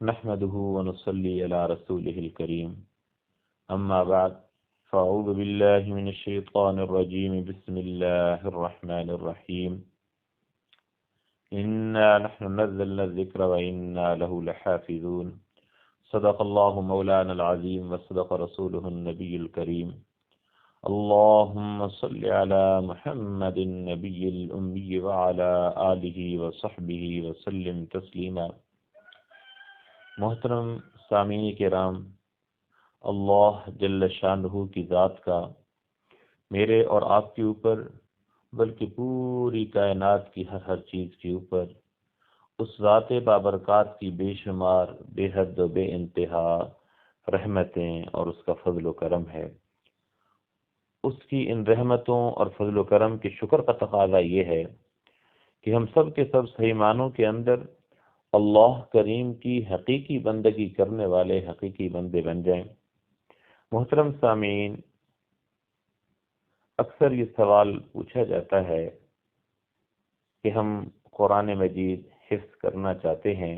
نحمده ونصلي على رسوله الكريم أما بعد فأعوذ بالله من الشيطان الرجيم بسم الله الرحمن الرحيم إنا نحن نزلنا الذكر وإنا له لحافظون صدق الله مولانا العظيم وصدق رسوله النبي الكريم اللهم صل على محمد النبي الأمي وعلى آله وصحبه وسلم تسلیما۔ محترم سامعین کرام، اللہ جل شانہ کی ذات کا میرے اور آپ کے اوپر بلکہ پوری کائنات کی ہر چیز کے اوپر اس ذات بابرکات کی بے شمار بے حد و بے انتہا رحمتیں اور اس کا فضل و کرم ہے۔ اس کی ان رحمتوں اور فضل و کرم کے شکر کا تقاضا یہ ہے کہ ہم سب کے سب صحیح معنوں کے اندر اللہ کریم کی حقیقی بندگی کرنے والے حقیقی بندے بن جائیں۔ محترم سامعین، اکثر یہ سوال پوچھا جاتا ہے کہ ہم قرآن مجید حفظ کرنا چاہتے ہیں،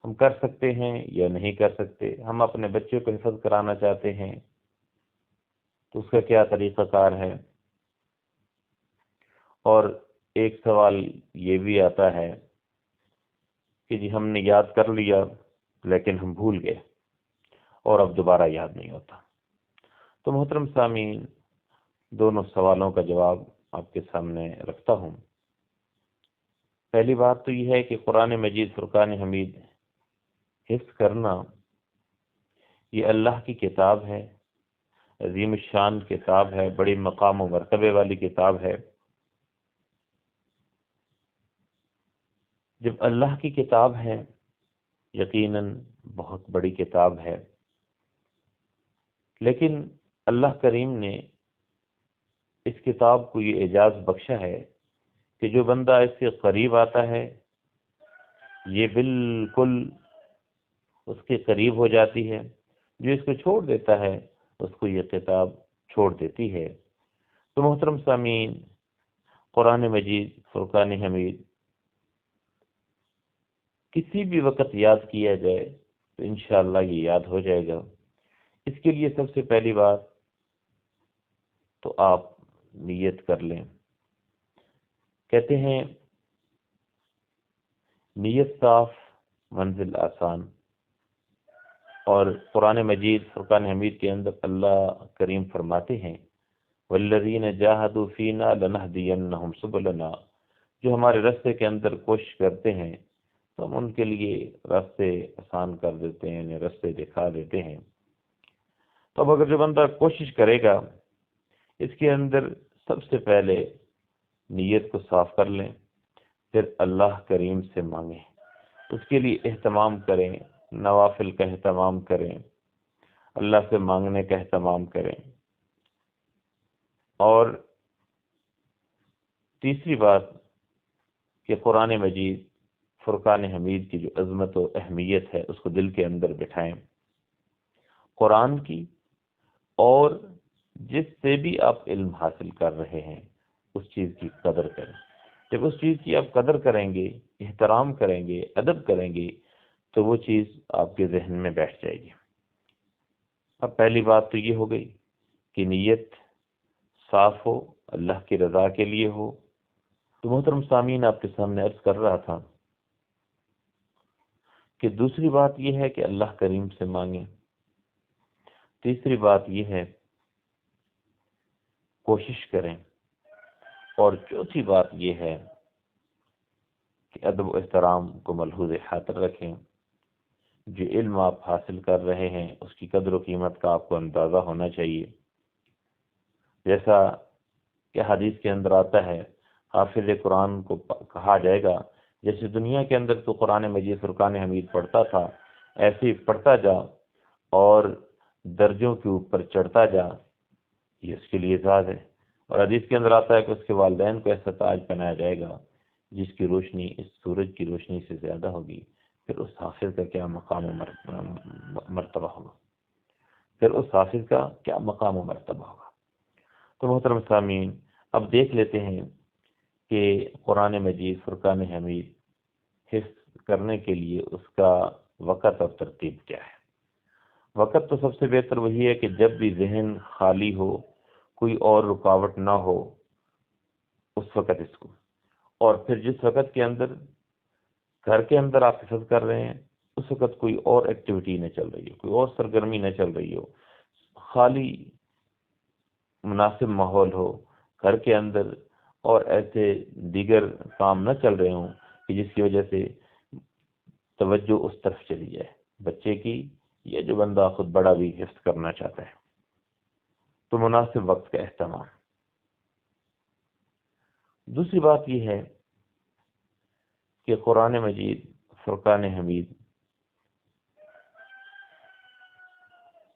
ہم کر سکتے ہیں یا نہیں کر سکتے؟ ہم اپنے بچوں کو حفظ کرانا چاہتے ہیں تو اس کا کیا طریقہ کار ہے؟ اور ایک سوال یہ بھی آتا ہے کہ جی ہم نے یاد کر لیا لیکن ہم بھول گئے اور اب دوبارہ یاد نہیں ہوتا۔ تو محترم سامعین، دونوں سوالوں کا جواب آپ کے سامنے رکھتا ہوں۔ پہلی بات تو یہ ہے کہ قرآن مجید فرقان حمید حفظ کرنا یہ اللہ کی کتاب ہے، عظیم الشان کتاب ہے، بڑی مقام و مرتبے والی کتاب ہے۔ جب اللہ کی کتاب ہے یقیناً بہت بڑی کتاب ہے، لیکن اللہ کریم نے اس کتاب کو یہ اعزاز بخشا ہے کہ جو بندہ اس سے قریب آتا ہے یہ بالکل اس کے قریب ہو جاتی ہے، جو اس کو چھوڑ دیتا ہے اس کو یہ کتاب چھوڑ دیتی ہے۔ تو محترم سامعین، قرآن مجید فرقان حمید کسی بھی وقت یاد کیا جائے تو انشاءاللہ یہ یاد ہو جائے گا۔ اس کے لیے سب سے پہلی بات تو آپ نیت کر لیں۔ کہتے ہیں نیت صاف منزل آسان، اور قرآن مجید فرقان حمید کے اندر اللہ کریم فرماتے ہیں والذین جاہدوا فینا لنہدینہم سبلنا، جو ہمارے راستے کے اندر کوشش کرتے ہیں تو ہم ان کے لیے راستے آسان کر دیتے ہیں، یعنی راستے دکھا دیتے ہیں۔ تو اب اگر جو بندہ کوشش کرے گا، اس کے اندر سب سے پہلے نیت کو صاف کر لیں، پھر اللہ کریم سے مانگیں، اس کے لیے اہتمام کریں، نوافل کا اہتمام کریں، اللہ سے مانگنے کا اہتمام کریں۔ اور تیسری بات کہ قرآن مجید فرقان حمید کی جو عظمت و اہمیت ہے اس کو دل کے اندر بٹھائیں، قرآن کی اور جس سے بھی آپ علم حاصل کر رہے ہیں اس چیز کی قدر کریں۔ جب اس چیز کی آپ قدر کریں گے، احترام کریں گے، ادب کریں گے تو وہ چیز آپ کے ذہن میں بیٹھ جائے گی۔ اب پہلی بات تو یہ ہو گئی کہ نیت صاف ہو، اللہ کی رضا کے لیے ہو۔ تو محترم سامعین، آپ کے سامنے عرض کر رہا تھا کہ دوسری بات یہ ہے کہ اللہ کریم سے مانگیں، تیسری بات یہ ہے کوشش کریں، اور چوتھی بات یہ ہے کہ ادب و احترام کو ملحوظ خاطر رکھیں۔ جو علم آپ حاصل کر رہے ہیں اس کی قدر و قیمت کا آپ کو اندازہ ہونا چاہیے۔ جیسا کہ حدیث کے اندر آتا ہے، حافظ قرآن کو کہا جائے گا جیسے دنیا کے اندر تو قرآن مجید فرقان حمید پڑھتا تھا، ایسے ہی پڑھتا جا اور درجوں کے اوپر چڑھتا جا، یہ اس کے لیے اعزاز ہے۔ اور حدیث کے اندر آتا ہے کہ اس کے والدین کو ایسا تاج پہنایا جائے گا جس کی روشنی اس سورج کی روشنی سے زیادہ ہوگی۔ پھر اس حافظ کا کیا مقام و مرتبہ ہوگا، پھر اس حافظ کا کیا مقام و مرتبہ ہوگا۔ تو محترم سامعین، اب دیکھ لیتے ہیں کہ قرآن مجید فرقان حمید حفظ کرنے کے لیے اس کا وقت اور ترتیب کیا ہے؟ وقت تو سب سے بہتر وہی ہے کہ جب بھی ذہن خالی ہو، کوئی اور رکاوٹ نہ ہو، اس وقت اس کو، اور پھر جس وقت کے اندر گھر کے اندر آپ حفظ کر رہے ہیں اس وقت کوئی اور ایکٹیویٹی نہ چل رہی ہو، کوئی اور سرگرمی نہ چل رہی ہو، خالی مناسب ماحول ہو گھر کے اندر، اور ایسے دیگر کام نہ چل رہے ہوں کہ جس کی وجہ سے توجہ اس طرف چلی جائے بچے کی، یا جو بندہ خود بڑا بھی حفظ کرنا چاہتا ہے۔ تو مناسب وقت کا اہتمام۔ دوسری بات یہ ہے کہ قرآن مجید، فرقان حمید،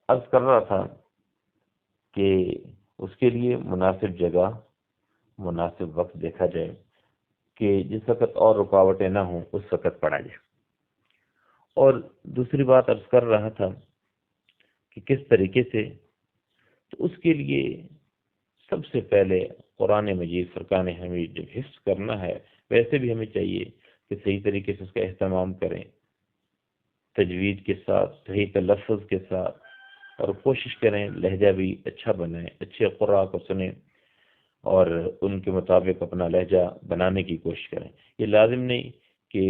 عرض کر رہا تھا کہ اس کے لیے مناسب جگہ، مناسب وقت دیکھا جائے کہ جس وقت اور رکاوٹیں نہ ہوں اس وقت پڑھا جائے۔ اور دوسری بات عرض کر رہا تھا کہ کس طریقے سے، تو اس کے لیے سب سے پہلے قرآن مجید، فرقان حمید جب حفظ کرنا ہے، ویسے بھی ہمیں چاہیے کہ صحیح طریقے سے اس کا اہتمام کریں، تجوید کے ساتھ، صحیح تلفظ کے ساتھ، اور کوشش کریں لہجہ بھی اچھا بنائیں، اچھے قراء کو سنیں اور ان کے مطابق اپنا لہجہ بنانے کی کوشش کریں۔ یہ لازم نہیں کہ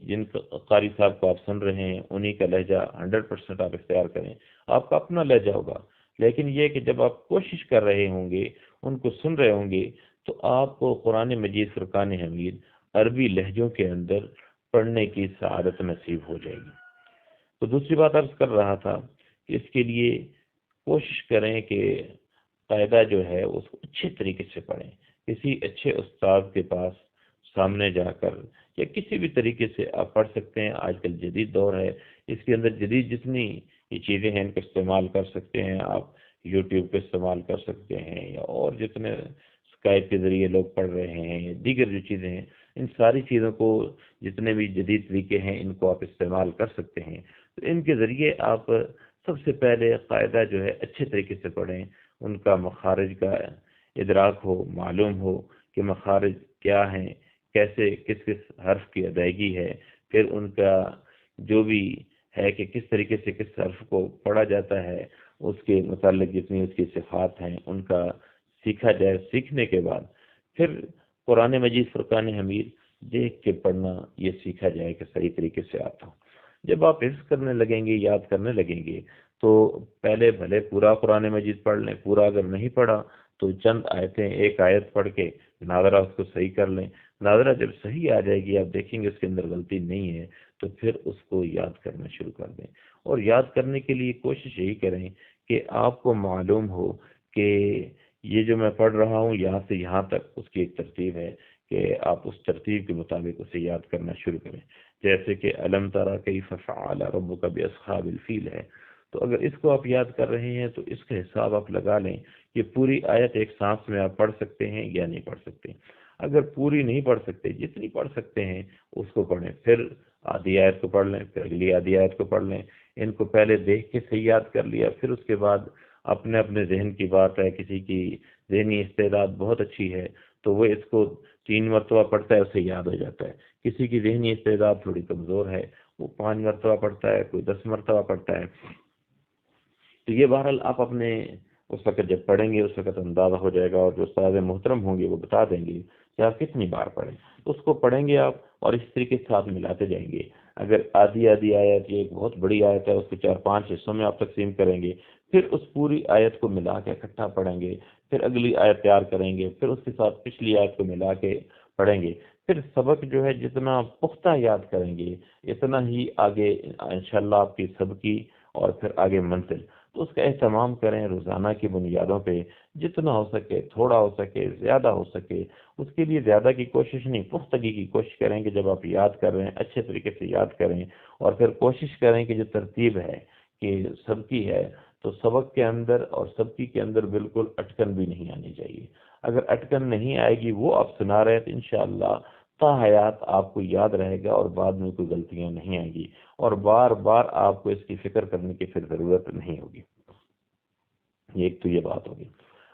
جن قاری صاحب کو آپ سن رہے ہیں انہی کا لہجہ 100% آپ اختیار کریں، آپ کا اپنا لہجہ ہوگا، لیکن یہ کہ جب آپ کوشش کر رہے ہوں گے، ان کو سن رہے ہوں گے، تو آپ کو قرآن مجید، فرقان حمید عربی لہجوں کے اندر پڑھنے کی سعادت نصیب ہو جائے گی۔ تو دوسری بات عرض کر رہا تھا کہ اس کے لیے کوشش کریں کہ قاعدہ جو ہے اس کو اچھے طریقے سے پڑھیں، کسی اچھے استاد کے پاس سامنے جا کر، یا کسی بھی طریقے سے آپ پڑھ سکتے ہیں۔ آج کل جدید دور ہے، اس کے اندر جدید جتنی یہ چیزیں ہیں ان کا استعمال کر سکتے ہیں آپ، یوٹیوب کا استعمال کر سکتے ہیں، یا اور جتنے اسکائپ کے ذریعے لوگ پڑھ رہے ہیں، یا دیگر جو چیزیں ہیں، ان ساری چیزوں کو، جتنے بھی جدید طریقے ہیں ان کو آپ استعمال کر سکتے ہیں۔ تو ان کے ذریعے آپ سب سے پہلے قاعدہ جو ہے اچھے طریقے سے پڑھیں، ان کا مخارج کا ادراک ہو، معلوم ہو کہ مخارج کیا ہیں، کیسے کس کس حرف کی ادائیگی ہے، پھر ان کا جو بھی ہے کہ کس طریقے سے کس حرف کو پڑھا جاتا ہے، اس کے متعلق جتنی اس کی صفات ہیں ان کا سیکھا جائے۔ سیکھنے کے بعد پھر قرآن مجید، فرقان حمید دیکھ کے پڑھنا یہ سیکھا جائے کہ صحیح طریقے سے آتا ہو۔ جب آپ حفظ کرنے لگیں گے، یاد کرنے لگیں گے، تو پہلے بھلے پورا قرآن مجید پڑھ لیں، پورا اگر نہیں پڑھا تو چند آیتیں، ایک آیت پڑھ کے ناظرہ اس کو صحیح کر لیں۔ ناظرہ جب صحیح آ جائے گی، آپ دیکھیں گے اس کے اندر غلطی نہیں ہے، تو پھر اس کو یاد کرنا شروع کر دیں۔ اور یاد کرنے کے لیے کوشش یہی کریں کہ آپ کو معلوم ہو کہ یہ جو میں پڑھ رہا ہوں یہاں سے یہاں تک اس کی ایک ترتیب ہے، کہ آپ اس ترتیب کے مطابق اسے یاد کرنا شروع کریں۔ جیسے کہ الم تری کیف فعل ربک باصحاب الفیل ہے، تو اگر اس کو آپ یاد کر رہے ہیں تو اس کا حساب آپ لگا لیں کہ پوری آیت ایک سانس میں آپ پڑھ سکتے ہیں یا نہیں پڑھ سکتے۔ اگر پوری نہیں پڑھ سکتے، جتنی پڑھ سکتے ہیں اس کو پڑھیں، پھر آدھی آیت کو پڑھ لیں، پھر اگلی آدھی آیت کو پڑھ لیں۔ ان کو پہلے دیکھ کے صحیح یاد کر لیا، پھر اس کے بعد اپنے اپنے ذہن کی بات ہے، کسی کی ذہنی استعداد بہت اچھی ہے تو وہ اس کو 3 مرتبہ پڑھتا ہے، اسے یاد ہو جاتا ہے۔ کسی کی ذہنی استعداد تھوڑی کمزور ہے، وہ 5 مرتبہ پڑھتا ہے، کوئی 10 مرتبہ پڑھتا ہے۔ تو یہ بہرحال آپ اپنے اس وقت جب پڑھیں گے اس وقت اندازہ ہو جائے گا، اور جو استاد محترم ہوں گے وہ بتا دیں گے کہ آپ کتنی بار پڑھیں۔ اس کو پڑھیں گے آپ اور اس طریقے سے ساتھ ملاتے جائیں گے۔ اگر آدھی آدھی آیت، یہ ایک بہت بڑی آیت ہے، اس کو 4-5 حصوں میں آپ تقسیم کریں گے، پھر اس پوری آیت کو ملا کے اکٹھا پڑھیں گے، پھر اگلی آیت تیار کریں گے، پھر اس کے ساتھ پچھلی آیت کو ملا کے پڑھیں گے۔ پھر سبق جو ہے جتنا پختہ یاد کریں گے اتنا ہی آگے انشاءاللہ آپ کی سبق کی اور پھر آگے منزل۔ تو اس کا اہتمام کریں روزانہ کی بنیادوں پہ، جتنا ہو سکے، تھوڑا ہو سکے، زیادہ ہو سکے، اس کے لیے زیادہ کی کوشش نہیں، پختگی کی کوشش کریں کہ جب آپ یاد کر رہے ہیں اچھے طریقے سے یاد کریں، اور پھر کوشش کریں کہ جو ترتیب ہے کہ سبقی ہے تو سبق کے اندر اور سبقی کے اندر بالکل اٹکن بھی نہیں آنی چاہیے۔ اگر اٹکن نہیں آئے گی، وہ آپ سنا رہے ہیں تو انشاءاللہ تا حیات آپ کو یاد رہے گا اور بعد میں کوئی غلطیاں نہیں آئیں گی، اور بار بار آپ کو اس کی فکر کرنے کی پھر ضرورت نہیں ہوگی۔ ایک تو یہ بات ہوگی۔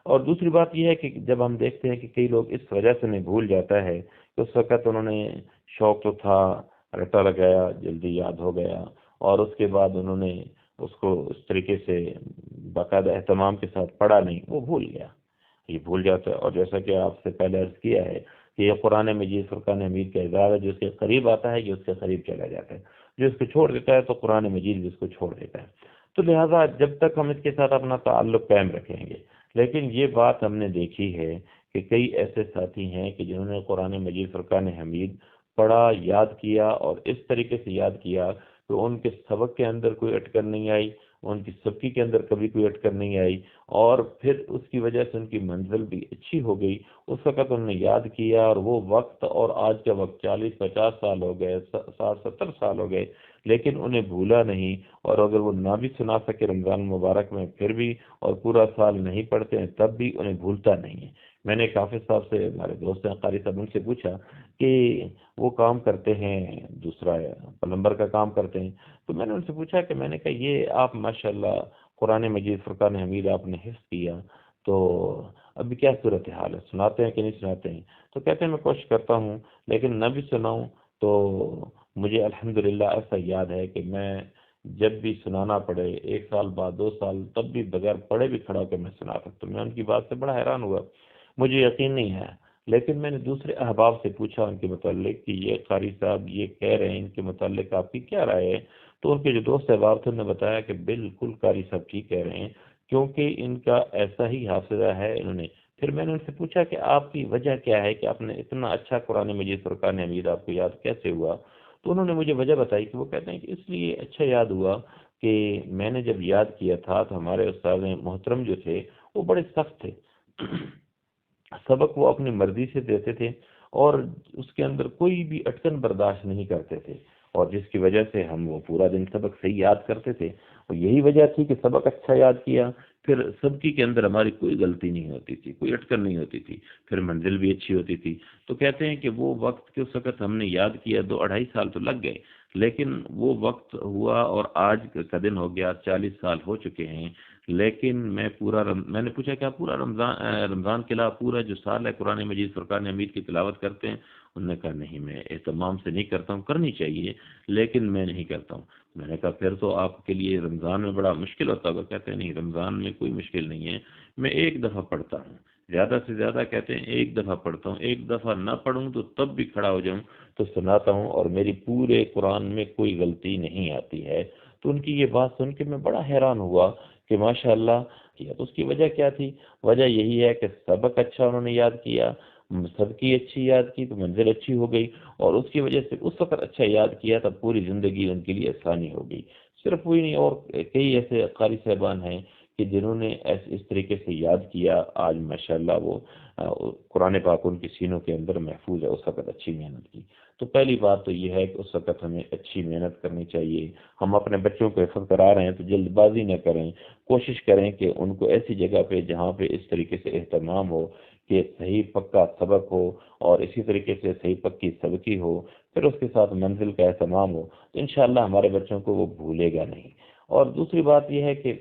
اور دوسری بات یہ ہے کہ جب ہم دیکھتے ہیں کہ کئی لوگ اس وجہ سے نہیں، بھول جاتا ہے کہ اس وقت انہوں نے شوق تو تھا، رٹا لگایا، جلدی یاد ہو گیا، اور اس کے بعد انہوں نے اس کو اس طریقے سے باقاعدہ اہتمام کے ساتھ پڑھا نہیں، وہ بھول گیا، یہ بھول جاتا ہے۔ اور جیسا کہ آپ سے پہلے عرض کیا ہے کہ یہ قرآن مجید فرقان حمید کا اعزاز ہے، جو اس کے قریب آتا ہے یہ اس کے قریب چلا جاتا ہے، جو اس کو چھوڑ دیتا ہے تو قرآن مجید بھی اس کو چھوڑ دیتا ہے۔ تو لہٰذا جب تک ہم اس کے ساتھ اپنا تعلق قائم رکھیں گے، لیکن یہ بات ہم نے دیکھی ہے کہ کئی ایسے ساتھی ہیں کہ جنہوں نے قرآن مجید فرقان حمید پڑھا، یاد کیا، اور اس طریقے سے یاد کیا کہ ان کے سبق کے اندر کوئی اٹکن نہیں آئی، ان کی سبکی کے اندر کبھی کوئی اٹکن نہیں آئی، اور پھر اس کی وجہ سے ان کی منزل بھی اچھی ہو گئی۔ اس وقت انہوں نے یاد کیا، اور وہ وقت اور آج کا وقت 40-50 سال ہو گئے، 60-70 سال ہو گئے، لیکن انہیں بھولا نہیں۔ اور اگر وہ نہ بھی سنا سکے رمضان مبارک میں پھر بھی، اور پورا سال نہیں پڑھتے ہیں تب بھی، انہیں بھولتا نہیں ہے۔ میں نے حافظ صاحب سے، ہمارے دوست ہیں قاری صاحب، ان سے پوچھا کہ وہ کام کرتے ہیں، دوسرا پلمبر کا کام کرتے ہیں، تو میں نے ان سے پوچھا کہ میں نے کہا یہ آپ ماشاءاللہ قرآن مجید فرقان حمید آپ نے حفظ کیا، تو ابھی کیا صورتحال ہے، سناتے ہیں کہ نہیں سناتے ہیں؟ تو کہتے ہیں میں کوشش کرتا ہوں، لیکن نہ بھی سناؤں تو مجھے الحمدللہ ایسا یاد ہے کہ میں جب بھی سنانا پڑے، 1 سال بعد، 2 سال، تب بھی بغیر پڑھے بھی کھڑا ہو کے میں سنا سکتا ہوں۔ میں ان کی بات سے بڑا حیران ہوا، مجھے یقین نہیں ہے، لیکن میں نے دوسرے احباب سے پوچھا ان کے متعلق کہ یہ قاری صاحب یہ کہہ رہے ہیں، ان کے متعلق آپ کی کیا رائے ہے؟ تو ان کے جو دوست احباب تھے انہوں نے بتایا کہ بالکل قاری صاحب ٹھیک کہہ رہے ہیں، کیونکہ ان کا ایسا ہی حافظہ ہے انہوں نے۔ پھر میں نے ان سے پوچھا کہ آپ کی وجہ کیا ہے کہ آپ نے اتنا اچھا قرآن مجید فرقان حمید آپ کو یاد کیسے ہوا؟ تو انہوں نے مجھے وجہ بتائی کہ وہ کہتے ہیں کہ اس لیے اچھا یاد ہوا کہ میں نے جب یاد کیا تھا تو ہمارے استاد محترم جو تھے وہ بڑے سخت تھے، سبق وہ اپنی مرضی سے دیتے تھے، اور اس کے اندر کوئی بھی اٹکن برداشت نہیں کرتے تھے، اور جس کی وجہ سے ہم وہ پورا دن سبق صحیح یاد کرتے تھے۔ اور یہی وجہ تھی کہ سبق اچھا یاد کیا، پھر سبکی کے اندر ہماری کوئی غلطی نہیں ہوتی تھی، کوئی اٹکن نہیں ہوتی تھی، پھر منزل بھی اچھی ہوتی تھی۔ تو کہتے ہیں کہ وہ وقت کے اس وقت ہم نے یاد کیا، 2-2.5 سال تو لگ گئے، لیکن وہ وقت ہوا اور آج کا دن ہو گیا، 40 سال ہو چکے ہیں، لیکن میں نے پوچھا کہ آپ پورا رمضان کے علاوہ پورا جو سال ہے قرآن مجید فرقان حمید کی تلاوت کرتے ہیں؟ انہوں نے کہا نہیں، میں اہتمام سے نہیں کرتا ہوں، کرنی چاہیے لیکن میں نہیں کرتا ہوں۔ میں نے کہا پھر تو آپ کے لیے رمضان میں بڑا مشکل ہوتا ہوگا؟ کہتے ہیں نہیں، رمضان میں کوئی مشکل نہیں ہے، میں 1 دفعہ پڑھتا ہوں، زیادہ سے زیادہ کہتے ہیں 1 دفعہ پڑھتا ہوں، 1 دفعہ نہ پڑھوں تو تب بھی کھڑا ہو جاؤں تو سناتا ہوں، اور میری پورے قرآن میں کوئی غلطی نہیں آتی ہے۔ تو ان کی یہ بات سن کے میں بڑا حیران ہوا کہ ماشاءاللہ کیا۔ تو اس کی وجہ کیا تھی؟ وجہ یہی ہے کہ سبق اچھا انہوں نے یاد کیا، سب کی اچھی یاد کی تو منزل اچھی ہو گئی، اور اس کی وجہ سے اس وقت اچھا یاد کیا تب پوری زندگی ان کے لیے آسانی ہو گئی۔ صرف وہی نہیں، اور کئی ایسے قاری صاحبان ہیں کہ جنہوں نے اس طریقے سے یاد کیا، آج ماشاءاللہ وہ قرآن پاک ان کی سینوں کے اندر محفوظ ہے، اس وقت اچھی محنت کی۔ تو پہلی بات تو یہ ہے کہ اس وقت ہمیں اچھی محنت کرنی چاہیے۔ ہم اپنے بچوں کو حفظ کرا رہے ہیں تو جلد بازی نہ کریں، کوشش کریں کہ ان کو ایسی جگہ پہ جہاں پہ اس طریقے سے اہتمام ہو کہ صحیح پکا سبق ہو، اور اسی طریقے سے صحیح پکی سبقی ہو، پھر اس کے ساتھ منزل کا اہتمام ہو، تو انشاءاللہ ہمارے بچوں کو وہ بھولے گا نہیں۔ اور دوسری بات یہ ہے کہ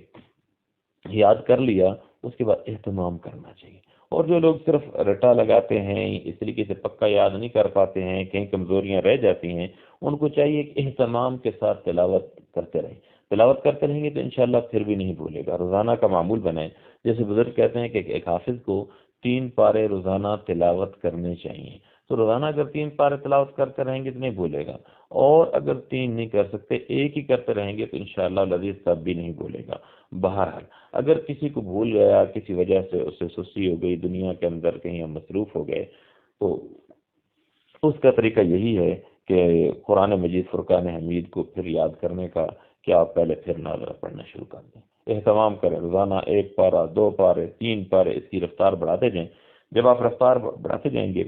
یاد کر لیا، اس کے بعد اہتمام کرنا چاہیے۔ اور جو لوگ صرف رٹا لگاتے ہیں، اس طریقے سے پکا یاد نہیں کر پاتے ہیں، کہیں کمزوریاں رہ جاتی ہیں، ان کو چاہیے کہ اہتمام کے ساتھ تلاوت کرتے رہیں۔ تلاوت کرتے رہیں گے تو انشاءاللہ پھر بھی نہیں بھولے گا۔ روزانہ کا معمول بنائیں، جیسے بزرگ کہتے ہیں کہ ایک حافظ کو 3 پارے روزانہ تلاوت کرنے چاہیے۔ تو روزانہ اگر 3 پارے تلاوت کرتے رہیں گے تو نہیں بھولے گا، اور اگر 3 نہیں کر سکتے، ایک ہی کرتے رہیں گے تو انشاءاللہ العزیز تب بھی نہیں بھولے گا۔ بہرحال اگر کسی کو بھول گیا، کسی وجہ سے اسے سستی ہو گئی، دنیا کے اندر کہیں ہم مصروف ہو گئے، تو اس کا طریقہ یہی ہے کہ قرآن مجید فرقان حمید کو پھر یاد کرنے کا، کہ آپ پہلے پھر نازلہ پڑھنا شروع کر دیں، اہتمام کریں، روزانہ 1 پارہ، 2 پارے، 3 پارے، اس کی رفتار بڑھاتے جائیں۔ جب آپ رفتار بڑھاتے جائیں گے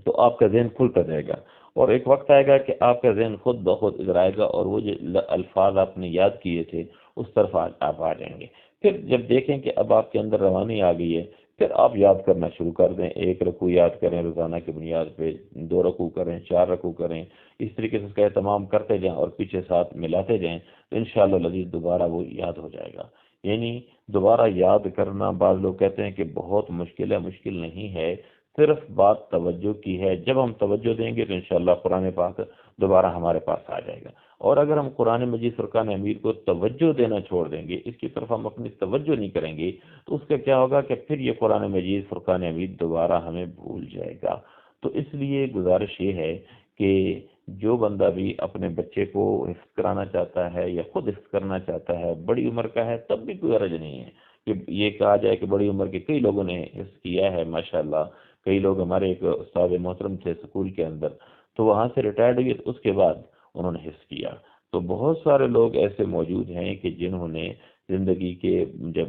تو آپ کا ذہن کھلتا جائے گا، اور ایک وقت آئے گا کہ آپ کا ذہن خود بخود ادھر آئے گا، اور وہ جو الفاظ آپ نے یاد کیے تھے اس طرف آپ آ جائیں گے۔ پھر جب دیکھیں کہ اب آپ کے اندر روانی آ گئی ہے، پھر آپ یاد کرنا شروع کر دیں۔ 1 رکوع یاد کریں روزانہ کی بنیاد پہ، 2 رکوع کریں، 4 رکوع کریں، اس طریقے سے اس کا اہتمام کرتے جائیں اور پیچھے ساتھ ملاتے جائیں، تو انشاءاللہ العزیز دوبارہ وہ یاد ہو جائے گا۔ یعنی دوبارہ یاد کرنا، بعض لوگ کہتے ہیں کہ بہت مشکل ہے، مشکل نہیں ہے، صرف بات توجہ کی ہے۔ جب ہم توجہ دیں گے تو انشاءاللہ قرآن پاک دوبارہ ہمارے پاس آ جائے گا۔ اور اگر ہم قرآن مجید فرقان حمید کو توجہ دینا چھوڑ دیں گے، اس کی طرف ہم اپنی توجہ نہیں کریں گے، تو اس کا کیا ہوگا کہ پھر یہ قرآن مجید فرقان حمید دوبارہ ہمیں بھول جائے گا۔ تو اس لیے گزارش یہ ہے کہ جو بندہ بھی اپنے بچے کو حفظ کرانا چاہتا ہے یا خود حفظ کرنا چاہتا ہے، بڑی عمر کا ہے تب بھی کوئی حرج نہیں ہے کہ یہ کہا جائے کہ بڑی عمر کے کئی لوگوں نے حفظ کیا ہے ماشاءاللہ۔ کئی لوگ، ہمارے ایک استاد محترم تھے اسکول کے اندر، تو وہاں سے ریٹائرڈ ہوئے، اس کے بعد انہوں نے حفظ کیا۔ تو بہت سارے لوگ ایسے موجود ہیں کہ جنہوں نے زندگی کے جب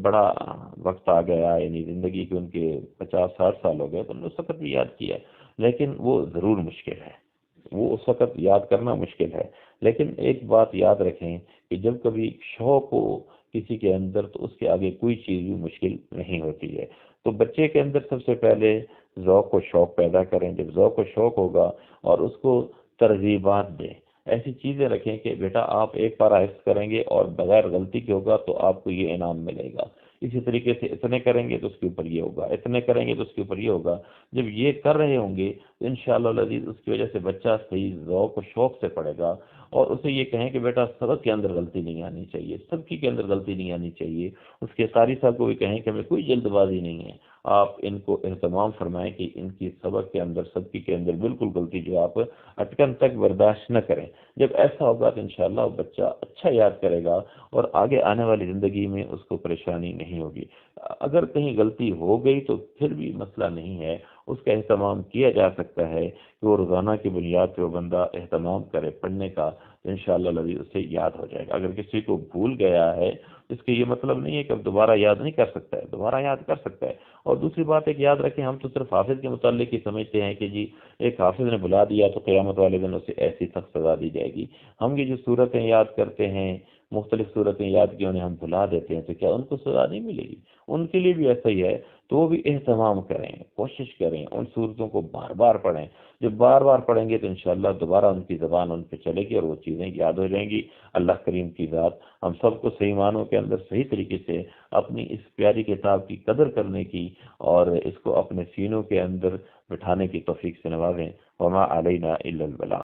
بڑا وقت آ گیا، یعنی زندگی کے ان کے 50-60 سال ہو گئے، تو انہوں نے اس وقت بھی یاد کیا، لیکن وہ ضرور مشکل ہے، وہ اس وقت یاد کرنا مشکل ہے۔ لیکن ایک بات یاد رکھیں کہ جب کبھی شوق ہو کسی کے اندر، تو اس کے آگے کوئی چیز بھی مشکل نہیں ہوتی ہے۔ تو بچے کے اندر سب سے پہلے ذوق و شوق پیدا کریں۔ جب ذوق و شوق ہوگا اور اس کو ترغیبات دیں، ایسی چیزیں رکھیں کہ بیٹا آپ ایک پارہ حفظ کریں گے اور بغیر غلطی کے ہوگا تو آپ کو یہ انعام ملے گا، اسی طریقے سے اتنے کریں گے تو اس کے اوپر یہ ہوگا، اتنے کریں گے تو اس کے اوپر یہ ہوگا۔ جب یہ کر رہے ہوں گے تو انشاءاللہ العزیز اس کی وجہ سے بچہ صحیح ذوق و شوق سے پڑھے گا، اور اسے یہ کہیں کہ بیٹا سبق کے اندر غلطی نہیں آنی چاہیے، سب کی کے اندر غلطی نہیں آنی چاہیے۔ اس کے قاری صاحب کو بھی کہیں کہ ہمیں کوئی جلد بازی نہیں ہے، آپ ان کو اہتمام فرمائیں کہ ان کی سبق کے اندر، سب کی کے اندر بالکل غلطی جو آپ اٹکن تک برداشت نہ کریں۔ جب ایسا ہوگا تو انشاءاللہ وہ بچہ اچھا یاد کرے گا اور آگے آنے والی زندگی میں اس کو پریشانی نہیں ہوگی۔ اگر کہیں غلطی ہو گئی تو پھر بھی مسئلہ نہیں ہے، اس کا اہتمام کیا جا سکتا ہے کہ وہ روزانہ کی بنیاد پہ وہ بندہ اہتمام کرے پڑھنے کا، تو انشاءاللہ العزیز اسے یاد ہو جائے گا۔ اگر کسی کو بھول گیا ہے، اس کا یہ مطلب نہیں ہے کہ اب دوبارہ یاد نہیں کر سکتا ہے، دوبارہ یاد کر سکتا ہے۔ اور دوسری بات ایک یاد رکھیں، ہم تو صرف حافظ کے متعلق ہی سمجھتے ہیں کہ جی ایک حافظ نے بلا دیا تو قیامت والے دن اسے ایسی سخت سزا دی جائے گی۔ ہم یہ جو صورتیں یاد کرتے ہیں، مختلف صورتیں یاد کی انہیں ہم بھلا دیتے ہیں، تو کیا ان کو سزا نہیں ملے گی؟ ان کے لیے بھی ایسا ہی ہے، تو وہ بھی اہتمام کریں، کوشش کریں، ان صورتوں کو بار بار پڑھیں۔ جب بار بار پڑھیں گے تو انشاءاللہ دوبارہ ان کی زبان ان پہ چلے گی اور وہ چیزیں یاد ہو جائیں گی۔ اللہ کریم کی ذات ہم سب کو صحیح معنوں کے اندر صحیح طریقے سے اپنی اس پیاری کتاب کی قدر کرنے کی اور اس کو اپنے سینوں کے اندر بٹھانے کی توفیق سے نوازیں۔ وما علینا الا البلاغ۔